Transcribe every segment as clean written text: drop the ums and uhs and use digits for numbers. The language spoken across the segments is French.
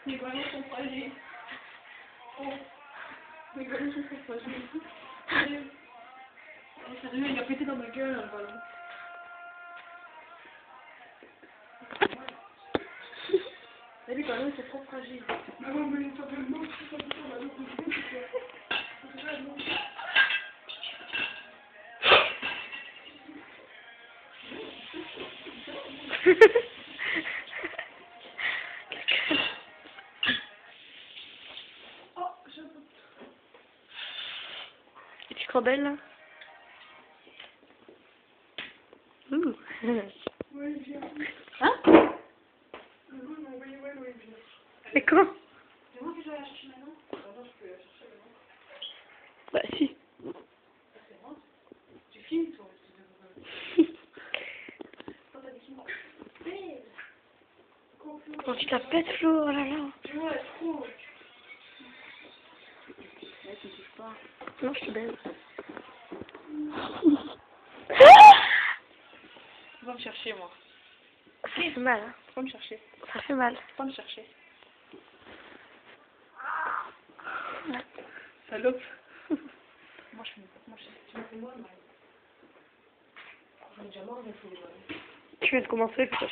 Mes ballons sont fragiles. Oh. Mes ballons sont trop fragiles. Sérieux. Oh, sérieux, il a pété dans ma gueule un ballon. Mais les ballons sont trop fragiles. Ah non, mais ça fait le mot, ça fait la loupe de c'est ça, non. Oh, je... Et tu crois belle là? Ouh. Oui, viens. Hein? Le goût m'a envoyé, ouais, oui, viens. Mais quand? C'est moi qui dois la chercher maintenant? Ah non, je peux la chercher maintenant. Bah si. Ah, c'est moi? Tu filmes, toi, quand t'as des films. Quand tu t'appelles Flo, oh là là. Tu vois, trop. Là, tu me touches pas. Non, je te baise. Va me chercher, moi. Ça fait mal, hein. Va me chercher. Ça fait mal. Va me chercher. Salope. Moi, je tu m'as fait moi, Marie. J'en ai déjà marre de faire des ballons. Tu viens de commencer, putain.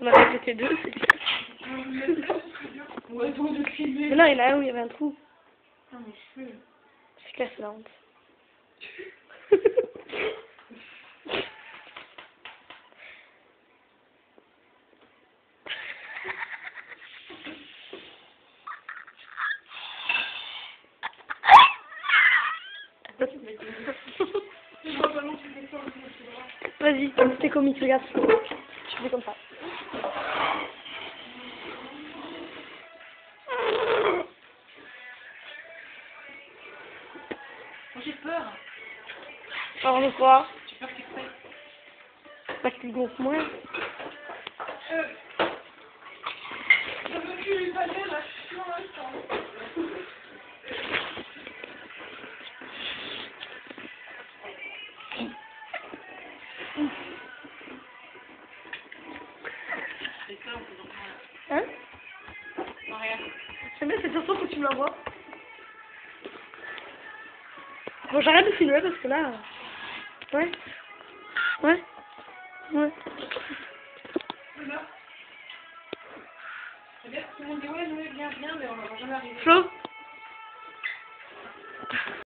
On a répété deux, c'est bien. Ouais, donc de filmer. Mais non, il y en a un où il y avait un trou. Ah, mes cheveux. C'est clair, c'est la honte. Vas-y, c'est comique, regarde. Tu fais comme ça. Moi, j'ai peur. Alors, de quoi? J'ai peur qu'il prenne. Parce qu'il gonfle moins. Je veux plus lui passer là, je suis dans l'instant. Hein? Non, rien. C'est bien, c'est surtout que tu me l'envoies. Bon, j'arrête de filmer parce que là... Ouais. Ouais. Ouais. Là. C'est bien, tout le monde dit ouais, Noé, viens, mais on va jamais arriver. Flo?